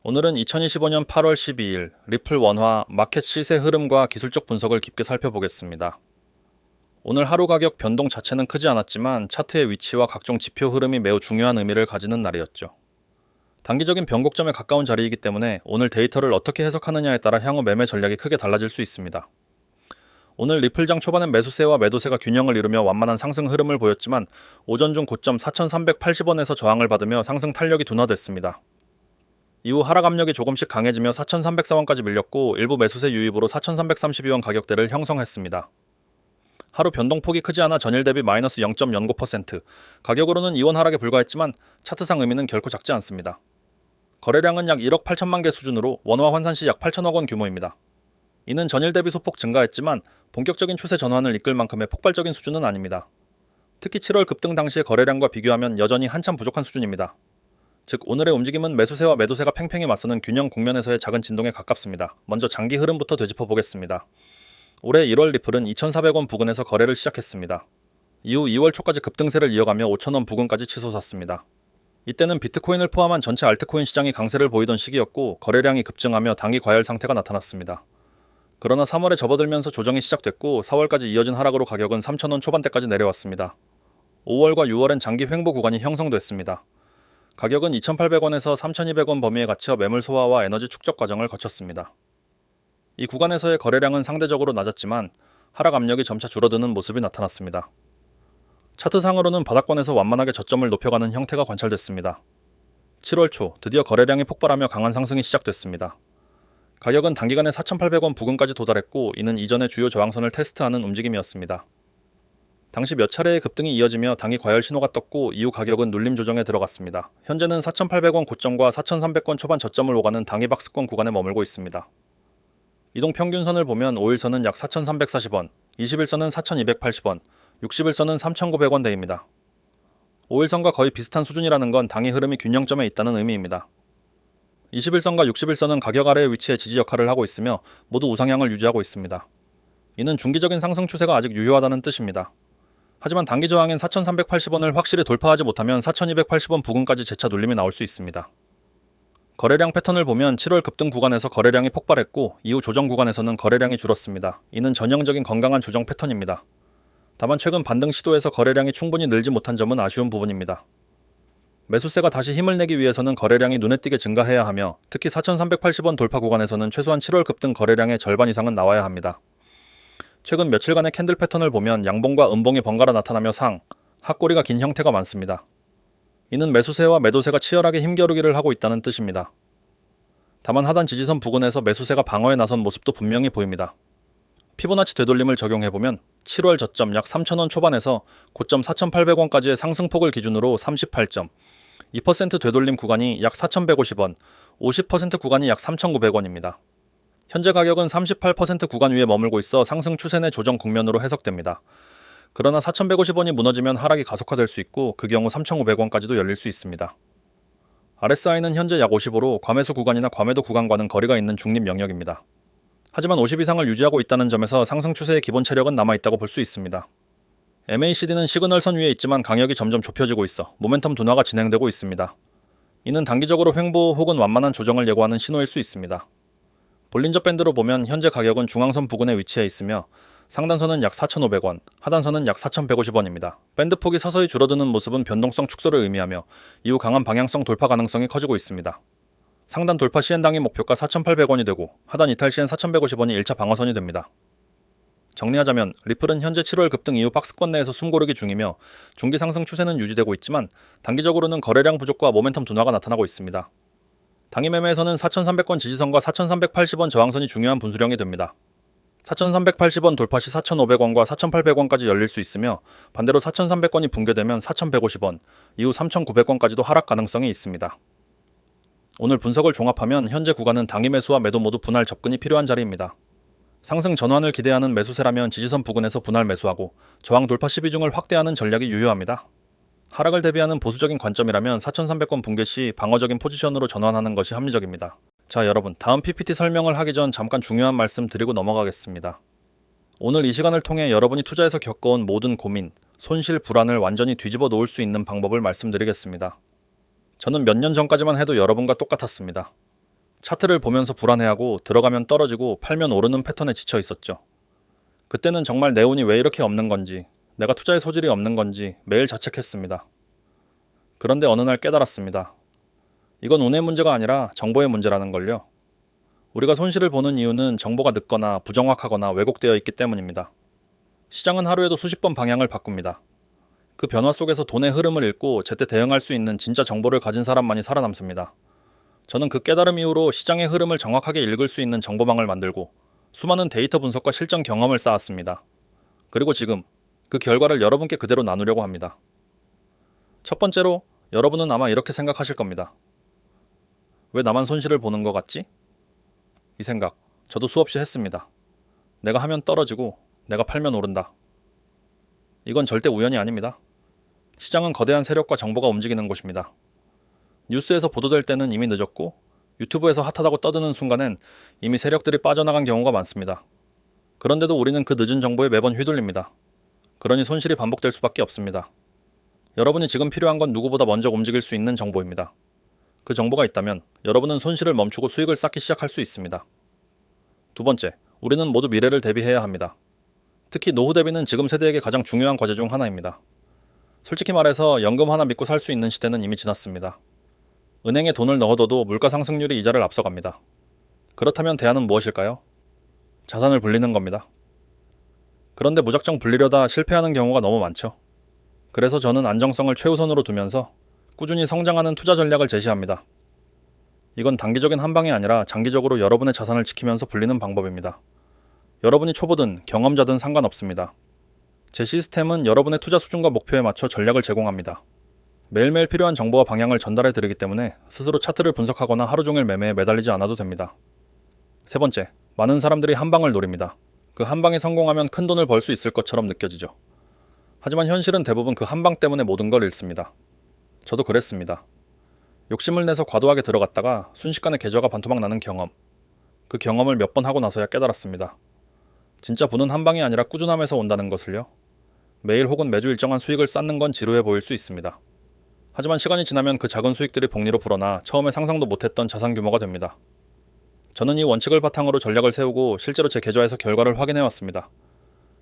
오늘은 2025년 8월 12일 리플 원화 마켓 시세 흐름과 기술적 분석을 깊게 살펴보겠습니다. 오늘 하루 가격 변동 자체는 크지 않았지만 차트의 위치와 각종 지표 흐름이 매우 중요한 의미를 가지는 날이었죠. 단기적인 변곡점에 가까운 자리이기 때문에 오늘 데이터를 어떻게 해석하느냐에 따라 향후 매매 전략이 크게 달라질 수 있습니다. 오늘 리플장 초반엔 매수세와 매도세가 균형을 이루며 완만한 상승 흐름을 보였지만 오전 중 고점 4,380원에서 저항을 받으며 상승 탄력이 둔화됐습니다. 이후 하락 압력이 조금씩 강해지며 4,304원까지 밀렸고 일부 매수세 유입으로 4,332원 가격대를 형성했습니다. 하루 변동폭이 크지 않아 전일 대비 마이너스 0.09%, 가격으로는 이원 하락에 불과했지만 차트상 의미는 결코 작지 않습니다. 거래량은 약 1억 8천만 개 수준으로 원화 환산 시 약 8천억 원 규모입니다. 이는 전일 대비 소폭 증가했지만 본격적인 추세 전환을 이끌 만큼의 폭발적인 수준은 아닙니다. 특히 7월 급등 당시의 거래량과 비교하면 여전히 한참 부족한 수준입니다. 즉 오늘의 움직임은 매수세와 매도세가 팽팽히 맞서는 균형 국면에서의 작은 진동에 가깝습니다. 먼저 장기 흐름부터 되짚어 보겠습니다. 올해 1월 리플은 2,400원 부근에서 거래를 시작했습니다. 이후 2월 초까지 급등세를 이어가며 5,000원 부근까지 치솟았습니다. 이때는 비트코인을 포함한 전체 알트코인 시장이 강세를 보이던 시기였고 거래량이 급증하며 단기 과열 상태가 나타났습니다. 그러나 3월에 접어들면서 조정이 시작됐고 4월까지 이어진 하락으로 가격은 3,000원 초반대까지 내려왔습니다. 5월과 6월엔 장기 횡보 구간이 형성됐습니다. 가격은 2,800원에서 3,200원 범위에 갇혀 매물 소화와 에너지 축적 과정을 거쳤습니다. 이 구간에서의 거래량은 상대적으로 낮았지만 하락 압력이 점차 줄어드는 모습이 나타났습니다. 차트상으로는 바닥권에서 완만하게 저점을 높여가는 형태가 관찰됐습니다. 7월 초 드디어 거래량이 폭발하며 강한 상승이 시작됐습니다. 가격은 단기간에 4,800원 부근까지 도달했고 이는 이전의 주요 저항선을 테스트하는 움직임이었습니다. 당시 몇 차례의 급등이 이어지며 단기 과열 신호가 떴고 이후 가격은 눌림 조정에 들어갔습니다. 현재는 4,800원 고점과 4,300원 초반 저점을 오가는 단기 박스권 구간에 머물고 있습니다. 이동 평균선을 보면 5일선은 약 4,340원, 21선은 4,280원, 60일선은 3,900원대입니다. 5일선과 거의 비슷한 수준이라는 건 당의 흐름이 균형점에 있다는 의미입니다. 21선과 60일선은 가격 아래의 위치에 지지 역할을 하고 있으며 모두 우상향을 유지하고 있습니다. 이는 중기적인 상승 추세가 아직 유효하다는 뜻입니다. 하지만 단기 저항인 4,380원을 확실히 돌파하지 못하면 4,280원 부근까지 재차 눌림이 나올 수 있습니다. 거래량 패턴을 보면 7월 급등 구간에서 거래량이 폭발했고 이후 조정 구간에서는 거래량이 줄었습니다. 이는 전형적인 건강한 조정 패턴입니다. 다만 최근 반등 시도에서 거래량이 충분히 늘지 못한 점은 아쉬운 부분입니다. 매수세가 다시 힘을 내기 위해서는 거래량이 눈에 띄게 증가해야 하며 특히 4,380원 돌파 구간에서는 최소한 7월 급등 거래량의 절반 이상은 나와야 합니다. 최근 며칠간의 캔들 패턴을 보면 양봉과 음봉이 번갈아 나타나며 하꼬리가 긴 형태가 많습니다. 이는 매수세와 매도세가 치열하게 힘겨루기를 하고 있다는 뜻입니다. 다만 하단 지지선 부근에서 매수세가 방어에 나선 모습도 분명히 보입니다. 피보나치 되돌림을 적용해보면 7월 저점 약 3,000원 초반에서 고점 4,800원까지의 상승폭을 기준으로 38점, 2% 되돌림 구간이 약 4,150원, 50% 구간이 약 3,900원입니다. 현재 가격은 38% 구간 위에 머물고 있어 상승 추세 내 조정 국면으로 해석됩니다. 그러나 4,150원이 무너지면 하락이 가속화될 수 있고 그 경우 3,500원까지도 열릴 수 있습니다. RSI는 현재 약 55로 과매수 구간이나 과매도 구간과는 거리가 있는 중립 영역입니다. 하지만 50 이상을 유지하고 있다는 점에서 상승 추세의 기본 체력은 남아있다고 볼 수 있습니다. MACD는 시그널선 위에 있지만 강역이 점점 좁혀지고 있어 모멘텀 둔화가 진행되고 있습니다. 이는 단기적으로 횡보 혹은 완만한 조정을 예고하는 신호일 수 있습니다. 볼린저 밴드로 보면 현재 가격은 중앙선 부근에 위치해 있으며 상단선은 약 4,500원, 하단선은 약 4,150원입니다. 밴드폭이 서서히 줄어드는 모습은 변동성 축소를 의미하며 이후 강한 방향성 돌파 가능성이 커지고 있습니다. 상단 돌파 시엔 당일 목표가 4,800원이 되고 하단 이탈 시엔 4,150원이 1차 방어선이 됩니다. 정리하자면 리플은 현재 7월 급등 이후 박스권 내에서 숨고르기 중이며 중기 상승 추세는 유지되고 있지만 단기적으로는 거래량 부족과 모멘텀 둔화가 나타나고 있습니다. 당일 매매에서는 4,300원 지지선과 4,380원 저항선이 중요한 분수령이 됩니다. 4,380원 돌파 시 4,500원과 4,800원까지 열릴 수 있으며 반대로 4,300원이 붕괴되면 4,150원, 이후 3,900원까지도 하락 가능성이 있습니다. 오늘 분석을 종합하면 현재 구간은 당일 매수와 매도 모두 분할 접근이 필요한 자리입니다. 상승 전환을 기대하는 매수세라면 지지선 부근에서 분할 매수하고 저항 돌파 시비 중을 확대하는 전략이 유효합니다. 하락을 대비하는 보수적인 관점이라면 4,300원 붕괴 시 방어적인 포지션으로 전환하는 것이 합리적입니다. 자 여러분, 다음 PPT 설명을 하기 전 잠깐 중요한 말씀 드리고 넘어가겠습니다. 오늘 이 시간을 통해 여러분이 투자에서 겪어온 모든 고민, 손실, 불안을 완전히 뒤집어 놓을 수 있는 방법을 말씀드리겠습니다. 저는 몇 년 전까지만 해도 여러분과 똑같았습니다. 차트를 보면서 불안해하고 들어가면 떨어지고 팔면 오르는 패턴에 지쳐 있었죠. 그때는 정말 내 운이 왜 이렇게 없는 건지, 내가 투자의 소질이 없는 건지 매일 자책했습니다. 그런데 어느 날 깨달았습니다. 이건 운의 문제가 아니라 정보의 문제라는 걸요. 우리가 손실을 보는 이유는 정보가 늦거나 부정확하거나 왜곡되어 있기 때문입니다. 시장은 하루에도 수십 번 방향을 바꿉니다. 그 변화 속에서 돈의 흐름을 읽고 제때 대응할 수 있는 진짜 정보를 가진 사람만이 살아남습니다. 저는 그 깨달음 이후로 시장의 흐름을 정확하게 읽을 수 있는 정보망을 만들고 수많은 데이터 분석과 실전 경험을 쌓았습니다. 그리고 지금 그 결과를 여러분께 그대로 나누려고 합니다. 첫 번째로 여러분은 아마 이렇게 생각하실 겁니다. 왜 나만 손실을 보는 것 같지? 이 생각 저도 수없이 했습니다. 내가 하면 떨어지고 내가 팔면 오른다. 이건 절대 우연이 아닙니다. 시장은 거대한 세력과 정보가 움직이는 곳입니다. 뉴스에서 보도될 때는 이미 늦었고 유튜브에서 핫하다고 떠드는 순간엔 이미 세력들이 빠져나간 경우가 많습니다. 그런데도 우리는 그 늦은 정보에 매번 휘둘립니다. 그러니 손실이 반복될 수밖에 없습니다. 여러분이 지금 필요한 건 누구보다 먼저 움직일 수 있는 정보입니다. 그 정보가 있다면 여러분은 손실을 멈추고 수익을 쌓기 시작할 수 있습니다. 두 번째, 우리는 모두 미래를 대비해야 합니다. 특히 노후 대비는 지금 세대에게 가장 중요한 과제 중 하나입니다. 솔직히 말해서 연금 하나 믿고 살 수 있는 시대는 이미 지났습니다. 은행에 돈을 넣어둬도 물가 상승률이 이자를 앞서갑니다. 그렇다면 대안은 무엇일까요? 자산을 불리는 겁니다. 그런데 무작정 불리려다 실패하는 경우가 너무 많죠. 그래서 저는 안정성을 최우선으로 두면서 꾸준히 성장하는 투자 전략을 제시합니다. 이건 단기적인 한방이 아니라 장기적으로 여러분의 자산을 지키면서 불리는 방법입니다. 여러분이 초보든 경험자든 상관없습니다. 제 시스템은 여러분의 투자 수준과 목표에 맞춰 전략을 제공합니다. 매일매일 필요한 정보와 방향을 전달해 드리기 때문에 스스로 차트를 분석하거나 하루 종일 매매에 매달리지 않아도 됩니다. 세 번째, 많은 사람들이 한방을 노립니다. 그 한방이 성공하면 큰 돈을 벌 수 있을 것처럼 느껴지죠. 하지만 현실은 대부분 그 한방 때문에 모든 걸 잃습니다. 저도 그랬습니다. 욕심을 내서 과도하게 들어갔다가 순식간에 계좌가 반토막 나는 경험. 그 경험을 몇 번 하고 나서야 깨달았습니다. 진짜 부는 한방이 아니라 꾸준함에서 온다는 것을요. 매일 혹은 매주 일정한 수익을 쌓는 건 지루해 보일 수 있습니다. 하지만 시간이 지나면 그 작은 수익들이 복리로 불어나 처음에 상상도 못했던 자산 규모가 됩니다. 저는 이 원칙을 바탕으로 전략을 세우고 실제로 제 계좌에서 결과를 확인해 왔습니다.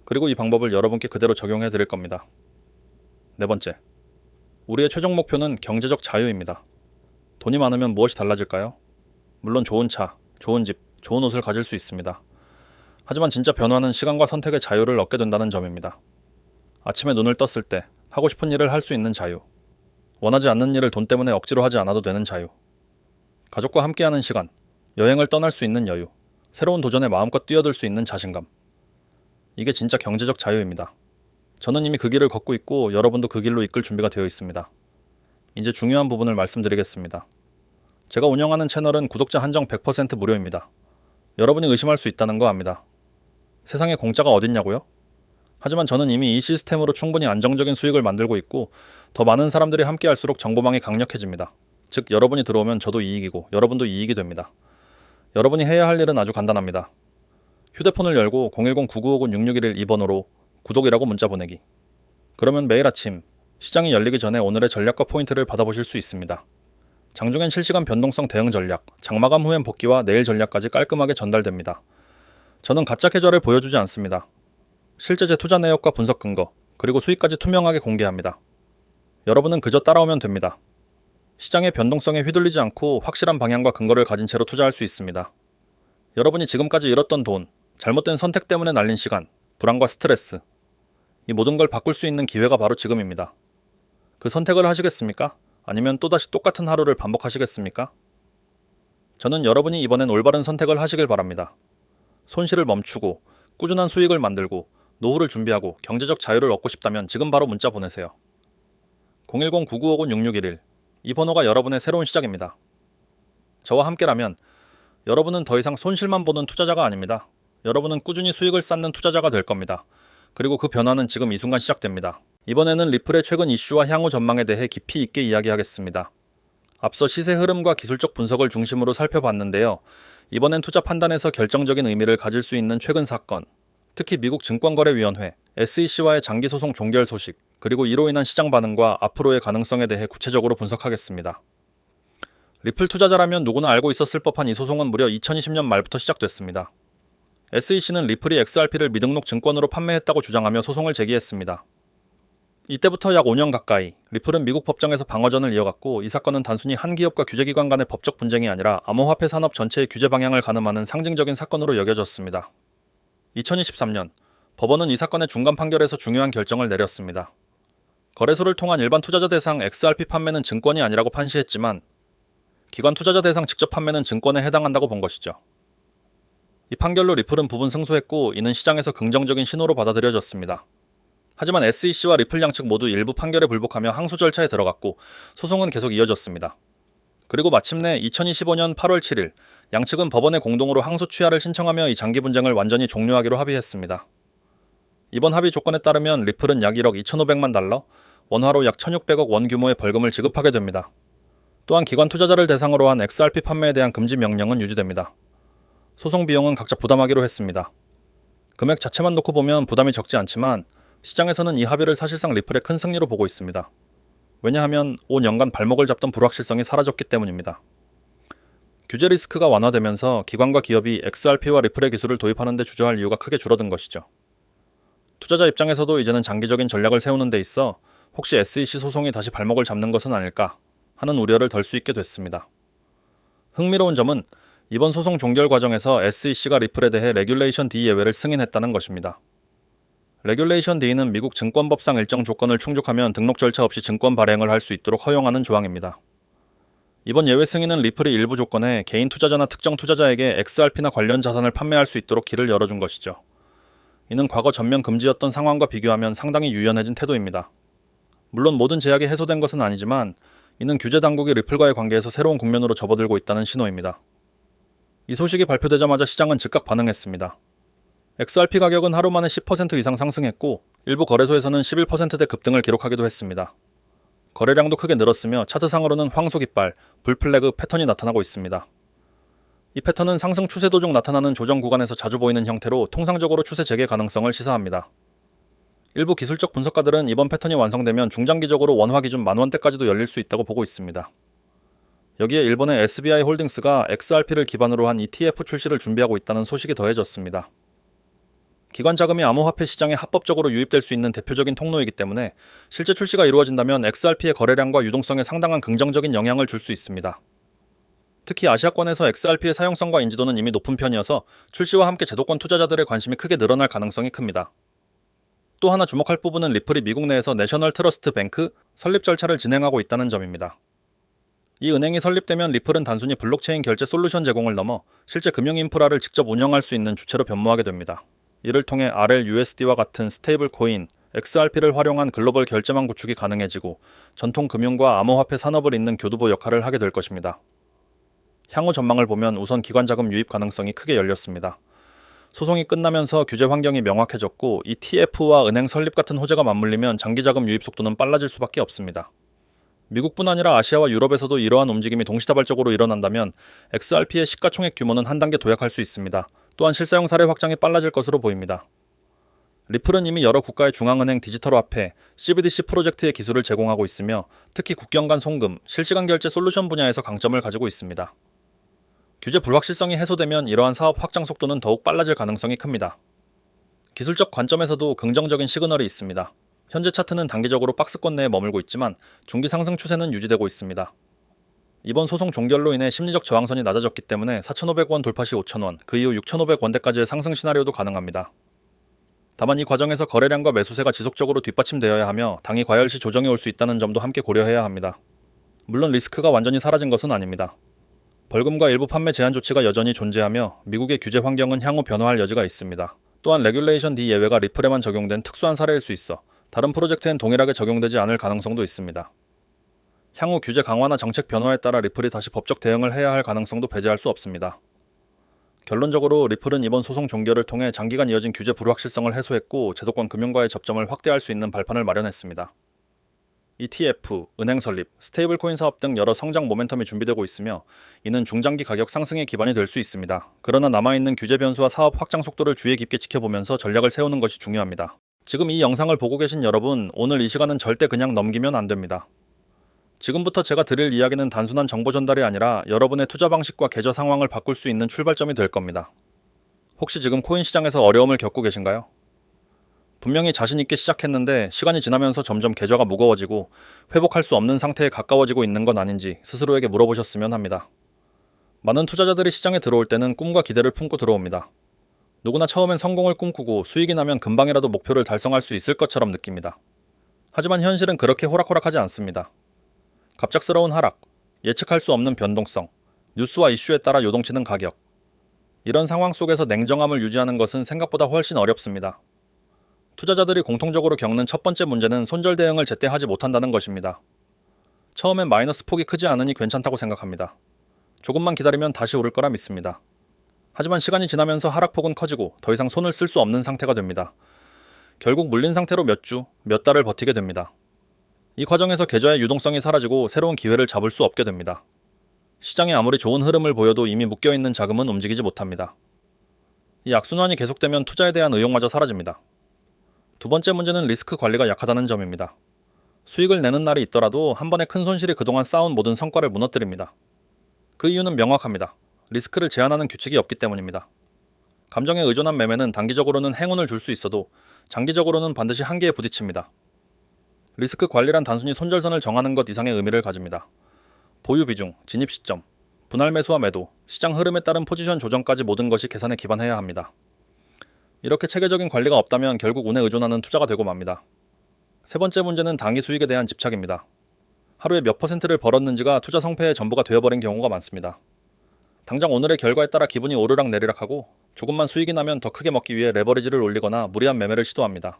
그리고 이 방법을 여러분께 그대로 적용해 드릴 겁니다. 네 번째, 우리의 최종 목표는 경제적 자유입니다. 돈이 많으면 무엇이 달라질까요? 물론 좋은 차, 좋은 집, 좋은 옷을 가질 수 있습니다. 하지만 진짜 변화는 시간과 선택의 자유를 얻게 된다는 점입니다. 아침에 눈을 떴을 때 하고 싶은 일을 할 수 있는 자유. 원하지 않는 일을 돈 때문에 억지로 하지 않아도 되는 자유. 가족과 함께하는 시간, 여행을 떠날 수 있는 여유, 새로운 도전에 마음껏 뛰어들 수 있는 자신감. 이게 진짜 경제적 자유입니다. 저는 이미 그 길을 걷고 있고 여러분도 그 길로 이끌 준비가 되어 있습니다. 이제 중요한 부분을 말씀드리겠습니다. 제가 운영하는 채널은 구독자 한정 100% 무료입니다. 여러분이 의심할 수 있다는 거 압니다. 세상에 공짜가 어딨냐고요? 하지만 저는 이미 이 시스템으로 충분히 안정적인 수익을 만들고 있고 더 많은 사람들이 함께할수록 정보망이 강력해집니다. 즉 여러분이 들어오면 저도 이익이고 여러분도 이익이 됩니다. 여러분이 해야 할 일은 아주 간단합니다. 휴대폰을 열고 010-9959-6611 2번으로 구독이라고 문자 보내기. 그러면 매일 아침 시장이 열리기 전에 오늘의 전략과 포인트를 받아보실 수 있습니다. 장중엔 실시간 변동성 대응 전략, 장마감 후엔 복귀와 내일 전략까지 깔끔하게 전달됩니다. 저는 가짜 계좌를 보여주지 않습니다. 실제 제 투자 내역과 분석 근거, 그리고 수익까지 투명하게 공개합니다. 여러분은 그저 따라오면 됩니다. 시장의 변동성에 휘둘리지 않고 확실한 방향과 근거를 가진 채로 투자할 수 있습니다. 여러분이 지금까지 잃었던 돈, 잘못된 선택 때문에 날린 시간, 불안과 스트레스, 이 모든 걸 바꿀 수 있는 기회가 바로 지금입니다. 그 선택을 하시겠습니까? 아니면 또다시 똑같은 하루를 반복하시겠습니까? 저는 여러분이 이번엔 올바른 선택을 하시길 바랍니다. 손실을 멈추고 꾸준한 수익을 만들고 노후를 준비하고 경제적 자유를 얻고 싶다면 지금 바로 문자 보내세요. 010-9959-6611 이 번호가 여러분의 새로운 시작입니다. 저와 함께라면 여러분은 더 이상 손실만 보는 투자자가 아닙니다. 여러분은 꾸준히 수익을 쌓는 투자자가 될 겁니다. 그리고 그 변화는 지금 이 순간 시작됩니다. 이번에는 리플의 최근 이슈와 향후 전망에 대해 깊이 있게 이야기하겠습니다. 앞서 시세 흐름과 기술적 분석을 중심으로 살펴봤는데요. 이번엔 투자 판단에서 결정적인 의미를 가질 수 있는 최근 사건, 특히 미국 증권거래위원회, SEC와의 장기소송 종결 소식, 그리고 이로 인한 시장 반응과 앞으로의 가능성에 대해 구체적으로 분석하겠습니다. 리플 투자자라면 누구나 알고 있었을 법한 이 소송은 무려 2020년 말부터 시작됐습니다. SEC는 리플이 XRP를 미등록 증권으로 판매했다고 주장하며 소송을 제기했습니다. 이때부터 약 5년 가까이 리플은 미국 법정에서 방어전을 이어갔고, 이 사건은 단순히 한 기업과 규제기관 간의 법적 분쟁이 아니라 암호화폐 산업 전체의 규제 방향을 가늠하는 상징적인 사건으로 여겨졌습니다. 2023년 법원은 이 사건의 중간 판결에서 중요한 결정을 내렸습니다. 거래소를 통한 일반 투자자 대상 XRP 판매는 증권이 아니라고 판시했지만, 기관 투자자 대상 직접 판매는 증권에 해당한다고 본 것이죠. 이 판결로 리플은 부분 승소했고, 이는 시장에서 긍정적인 신호로 받아들여졌습니다. 하지만 SEC와 리플 양측 모두 일부 판결에 불복하며 항소 절차에 들어갔고, 소송은 계속 이어졌습니다. 그리고 마침내 2025년 8월 7일 양측은 법원에 공동으로 항소 취하를 신청하며 이 장기 분쟁을 완전히 종료하기로 합의했습니다. 이번 합의 조건에 따르면 리플은 약 1억 2,500만 달러, 원화로 약 1,600억 원 규모의 벌금을 지급하게 됩니다. 또한 기관 투자자를 대상으로 한 XRP 판매에 대한 금지 명령은 유지됩니다. 소송 비용은 각자 부담하기로 했습니다. 금액 자체만 놓고 보면 부담이 적지 않지만, 시장에서는 이 합의를 사실상 리플의 큰 승리로 보고 있습니다. 왜냐하면 5년간 발목을 잡던 불확실성이 사라졌기 때문입니다. 규제 리스크가 완화되면서 기관과 기업이 XRP와 리플의 기술을 도입하는 데 주저할 이유가 크게 줄어든 것이죠. 투자자 입장에서도 이제는 장기적인 전략을 세우는 데 있어 혹시 SEC 소송이 다시 발목을 잡는 것은 아닐까 하는 우려를 덜 수 있게 됐습니다. 흥미로운 점은 이번 소송 종결 과정에서 SEC가 리플에 대해 레귤레이션 D 예외를 승인했다는 것입니다. 레귤레이션 D는 미국 증권법상 일정 조건을 충족하면 등록 절차 없이 증권 발행을 할 수 있도록 허용하는 조항입니다. 이번 예외 승인은 리플이 일부 조건에 개인 투자자나 특정 투자자에게 XRP나 관련 자산을 판매할 수 있도록 길을 열어준 것이죠. 이는 과거 전면 금지였던 상황과 비교하면 상당히 유연해진 태도입니다. 물론 모든 제약이 해소된 것은 아니지만, 이는 규제 당국이 리플과의 관계에서 새로운 국면으로 접어들고 있다는 신호입니다. 이 소식이 발표되자마자 시장은 즉각 반응했습니다. XRP 가격은 하루 만에 10% 이상 상승했고, 일부 거래소에서는 11%대 급등을 기록하기도 했습니다. 거래량도 크게 늘었으며 차트상으로는 황소 깃발, 불플래그 패턴이 나타나고 있습니다. 이 패턴은 상승 추세 도중 나타나는 조정 구간에서 자주 보이는 형태로 통상적으로 추세 재개 가능성을 시사합니다. 일부 기술적 분석가들은 이번 패턴이 완성되면 중장기적으로 원화 기준 10,000원대까지도 열릴 수 있다고 보고 있습니다. 여기에 일본의 SBI 홀딩스가 XRP를 기반으로 한 ETF 출시를 준비하고 있다는 소식이 더해졌습니다. 기관 자금이 암호화폐 시장에 합법적으로 유입될 수 있는 대표적인 통로이기 때문에 실제 출시가 이루어진다면 XRP의 거래량과 유동성에 상당한 긍정적인 영향을 줄 수 있습니다. 특히 아시아권에서 XRP의 사용성과 인지도는 이미 높은 편이어서 출시와 함께 제도권 투자자들의 관심이 크게 늘어날 가능성이 큽니다. 또 하나 주목할 부분은 리플이 미국 내에서 내셔널 트러스트 뱅크 설립 절차를 진행하고 있다는 점입니다. 이 은행이 설립되면 리플은 단순히 블록체인 결제 솔루션 제공을 넘어 실제 금융 인프라를 직접 운영할 수 있는 주체로 변모하게 됩니다. 이를 통해 RLUSD와 같은 스테이블 코인, XRP를 활용한 글로벌 결제망 구축이 가능해지고 전통 금융과 암호화폐 산업을 잇는 교두보 역할을 하게 될 것입니다. 향후 전망을 보면 우선 기관 자금 유입 가능성이 크게 열렸습니다. 소송이 끝나면서 규제 환경이 명확해졌고, ETF와 은행 설립 같은 호재가 맞물리면 장기 자금 유입 속도는 빨라질 수밖에 없습니다. 미국뿐 아니라 아시아와 유럽에서도 이러한 움직임이 동시다발적으로 일어난다면 XRP의 시가총액 규모는 한 단계 도약할 수 있습니다. 또한 실사용 사례 확장이 빨라질 것으로 보입니다. 리플은 이미 여러 국가의 중앙은행 디지털 화폐, CBDC 프로젝트의 기술을 제공하고 있으며, 특히 국경 간 송금, 실시간 결제 솔루션 분야에서 강점을 가지고 있습니다. 규제 불확실성이 해소되면 이러한 사업 확장 속도는 더욱 빨라질 가능성이 큽니다. 기술적 관점에서도 긍정적인 시그널이 있습니다. 현재 차트는 단기적으로 박스권 내에 머물고 있지만 중기 상승 추세는 유지되고 있습니다. 이번 소송 종결로 인해 심리적 저항선이 낮아졌기 때문에 4,500원 돌파 시 5,000원, 그 이후 6,500원대까지의 상승 시나리오도 가능합니다. 다만 이 과정에서 거래량과 매수세가 지속적으로 뒷받침되어야 하며 당이 과열시 조정이 올 수 있다는 점도 함께 고려해야 합니다. 물론 리스크가 완전히 사라진 것은 아닙니다. 벌금과 일부 판매 제한 조치가 여전히 존재하며 미국의 규제 환경은 향후 변화할 여지가 있습니다. 또한 레귤레이션 D 예외가 리플에만 적용된 특수한 사례일 수 있어 다른 프로젝트엔 동일하게 적용되지 않을 가능성도 있습니다. 향후 규제 강화나 정책 변화에 따라 리플이 다시 법적 대응을 해야 할 가능성도 배제할 수 없습니다. 결론적으로 리플은 이번 소송 종결을 통해 장기간 이어진 규제 불확실성을 해소했고, 제도권 금융과의 접점을 확대할 수 있는 발판을 마련했습니다. ETF, 은행 설립, 스테이블 코인 사업 등 여러 성장 모멘텀이 준비되고 있으며, 이는 중장기 가격 상승의 기반이 될 수 있습니다. 그러나 남아있는 규제 변수와 사업 확장 속도를 주의 깊게 지켜보면서 전략을 세우는 것이 중요합니다. 지금 이 영상을 보고 계신 여러분, 오늘 이 시간은 절대 그냥 넘기면 안 됩니다. 지금부터 제가 드릴 이야기는 단순한 정보 전달이 아니라 여러분의 투자 방식과 계좌 상황을 바꿀 수 있는 출발점이 될 겁니다. 혹시 지금 코인 시장에서 어려움을 겪고 계신가요? 분명히 자신 있게 시작했는데 시간이 지나면서 점점 계좌가 무거워지고 회복할 수 없는 상태에 가까워지고 있는 건 아닌지 스스로에게 물어보셨으면 합니다. 많은 투자자들이 시장에 들어올 때는 꿈과 기대를 품고 들어옵니다. 누구나 처음엔 성공을 꿈꾸고 수익이 나면 금방이라도 목표를 달성할 수 있을 것처럼 느낍니다. 하지만 현실은 그렇게 호락호락하지 않습니다. 갑작스러운 하락, 예측할 수 없는 변동성, 뉴스와 이슈에 따라 요동치는 가격. 이런 상황 속에서 냉정함을 유지하는 것은 생각보다 훨씬 어렵습니다. 투자자들이 공통적으로 겪는 첫 번째 문제는 손절 대응을 제때 하지 못한다는 것입니다. 처음엔 마이너스 폭이 크지 않으니 괜찮다고 생각합니다. 조금만 기다리면 다시 오를 거라 믿습니다. 하지만 시간이 지나면서 하락폭은 커지고 더 이상 손을 쓸 수 없는 상태가 됩니다. 결국 물린 상태로 몇 주, 몇 달을 버티게 됩니다. 이 과정에서 계좌의 유동성이 사라지고 새로운 기회를 잡을 수 없게 됩니다. 시장에 아무리 좋은 흐름을 보여도 이미 묶여있는 자금은 움직이지 못합니다. 이 악순환이 계속되면 투자에 대한 의욕마저 사라집니다. 두 번째 문제는 리스크 관리가 약하다는 점입니다. 수익을 내는 날이 있더라도 한 번의 큰 손실이 그동안 쌓은 모든 성과를 무너뜨립니다. 그 이유는 명확합니다. 리스크를 제한하는 규칙이 없기 때문입니다. 감정에 의존한 매매는 단기적으로는 행운을 줄 수 있어도 장기적으로는 반드시 한계에 부딪힙니다. 리스크 관리란 단순히 손절선을 정하는 것 이상의 의미를 가집니다. 보유 비중, 진입 시점, 분할 매수와 매도, 시장 흐름에 따른 포지션 조정까지 모든 것이 계산에 기반해야 합니다. 이렇게 체계적인 관리가 없다면 결국 운에 의존하는 투자가 되고 맙니다. 세 번째 문제는 단기 수익에 대한 집착입니다. 하루에 몇 퍼센트를 벌었는지가 투자 성패의 전부가 되어버린 경우가 많습니다. 당장 오늘의 결과에 따라 기분이 오르락 내리락하고 조금만 수익이 나면 더 크게 먹기 위해 레버리지를 올리거나 무리한 매매를 시도합니다.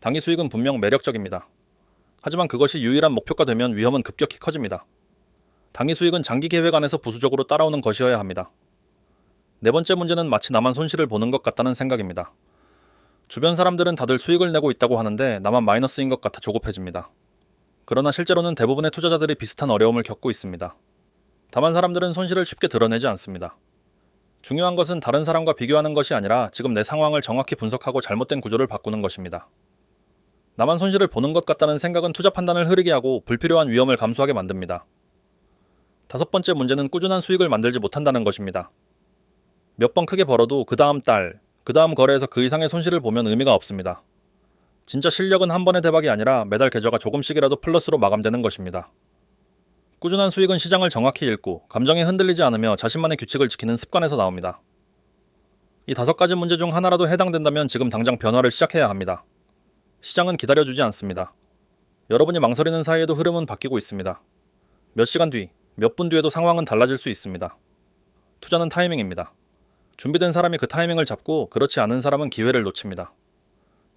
단기 수익은 분명 매력적입니다. 하지만 그것이 유일한 목표가 되면 위험은 급격히 커집니다. 단기 수익은 장기 계획 안에서 부수적으로 따라오는 것이어야 합니다. 네 번째 문제는 마치 나만 손실을 보는 것 같다는 생각입니다. 주변 사람들은 다들 수익을 내고 있다고 하는데 나만 마이너스인 것 같아 조급해집니다. 그러나 실제로는 대부분의 투자자들이 비슷한 어려움을 겪고 있습니다. 다만 사람들은 손실을 쉽게 드러내지 않습니다. 중요한 것은 다른 사람과 비교하는 것이 아니라 지금 내 상황을 정확히 분석하고 잘못된 구조를 바꾸는 것입니다. 나만 손실을 보는 것 같다는 생각은 투자 판단을 흐리게 하고 불필요한 위험을 감수하게 만듭니다. 다섯 번째 문제는 꾸준한 수익을 만들지 못한다는 것입니다. 몇 번 크게 벌어도 그 다음 달, 그 다음 거래에서 그 이상의 손실을 보면 의미가 없습니다. 진짜 실력은 한 번의 대박이 아니라 매달 계좌가 조금씩이라도 플러스로 마감되는 것입니다. 꾸준한 수익은 시장을 정확히 읽고 감정에 흔들리지 않으며 자신만의 규칙을 지키는 습관에서 나옵니다. 이 다섯 가지 문제 중 하나라도 해당된다면 지금 당장 변화를 시작해야 합니다. 시장은 기다려주지 않습니다. 여러분이 망설이는 사이에도 흐름은 바뀌고 있습니다. 몇 시간 뒤, 몇 분 뒤에도 상황은 달라질 수 있습니다. 투자는 타이밍입니다. 준비된 사람이 그 타이밍을 잡고 그렇지 않은 사람은 기회를 놓칩니다.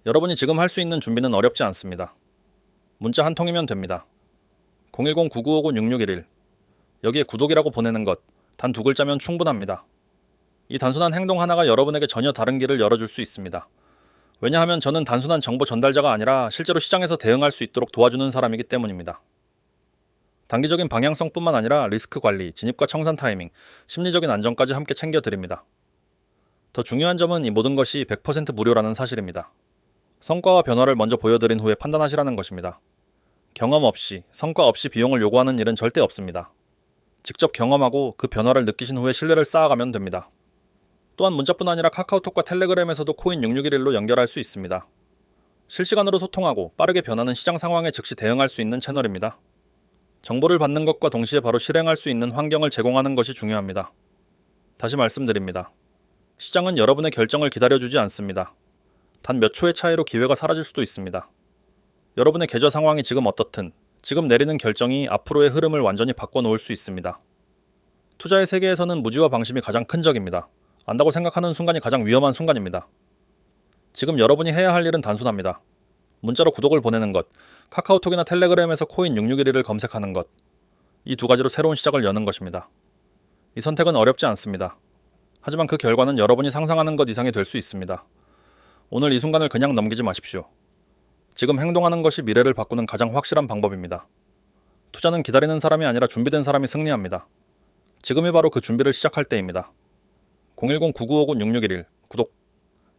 여러분이 지금 할 수 있는 준비는 어렵지 않습니다. 문자 한 통이면 됩니다. 010-9959-6611 여기에 구독이라고 보내는 것, 단 두 글자면 충분합니다. 이 단순한 행동 하나가 여러분에게 전혀 다른 길을 열어줄 수 있습니다. 왜냐하면 저는 단순한 정보 전달자가 아니라 실제로 시장에서 대응할 수 있도록 도와주는 사람이기 때문입니다. 단기적인 방향성뿐만 아니라 리스크 관리, 진입과 청산 타이밍, 심리적인 안정까지 함께 챙겨드립니다. 더 중요한 점은 이 모든 것이 100% 무료라는 사실입니다. 성과와 변화를 먼저 보여드린 후에 판단하시라는 것입니다. 경험 없이, 성과 없이 비용을 요구하는 일은 절대 없습니다. 직접 경험하고 그 변화를 느끼신 후에 신뢰를 쌓아가면 됩니다. 또한 문자뿐 아니라 카카오톡과 텔레그램에서도 코인 6611로 연결할 수 있습니다. 실시간으로 소통하고 빠르게 변하는 시장 상황에 즉시 대응할 수 있는 채널입니다. 정보를 받는 것과 동시에 바로 실행할 수 있는 환경을 제공하는 것이 중요합니다. 다시 말씀드립니다. 시장은 여러분의 결정을 기다려주지 않습니다. 단 몇 초의 차이로 기회가 사라질 수도 있습니다. 여러분의 계좌 상황이 지금 어떻든 지금 내리는 결정이 앞으로의 흐름을 완전히 바꿔놓을 수 있습니다. 투자의 세계에서는 무지와 방심이 가장 큰 적입니다. 안다고 생각하는 순간이 가장 위험한 순간입니다. 지금 여러분이 해야 할 일은 단순합니다. 문자로 구독을 보내는 것, 카카오톡이나 텔레그램에서 코인 6611을 검색하는 것. 이 두 가지로 새로운 시작을 여는 것입니다. 이 선택은 어렵지 않습니다. 하지만 그 결과는 여러분이 상상하는 것 이상이 될 수 있습니다. 오늘 이 순간을 그냥 넘기지 마십시오. 지금 행동하는 것이 미래를 바꾸는 가장 확실한 방법입니다. 투자는 기다리는 사람이 아니라 준비된 사람이 승리합니다. 지금이 바로 그 준비를 시작할 때입니다. 010-9959-6611 구독.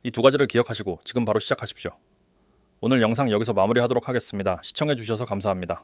이 두 가지를 기억하시고 지금 바로 시작하십시오. 오늘 영상 여기서 마무리하도록 하겠습니다. 시청해주셔서 감사합니다.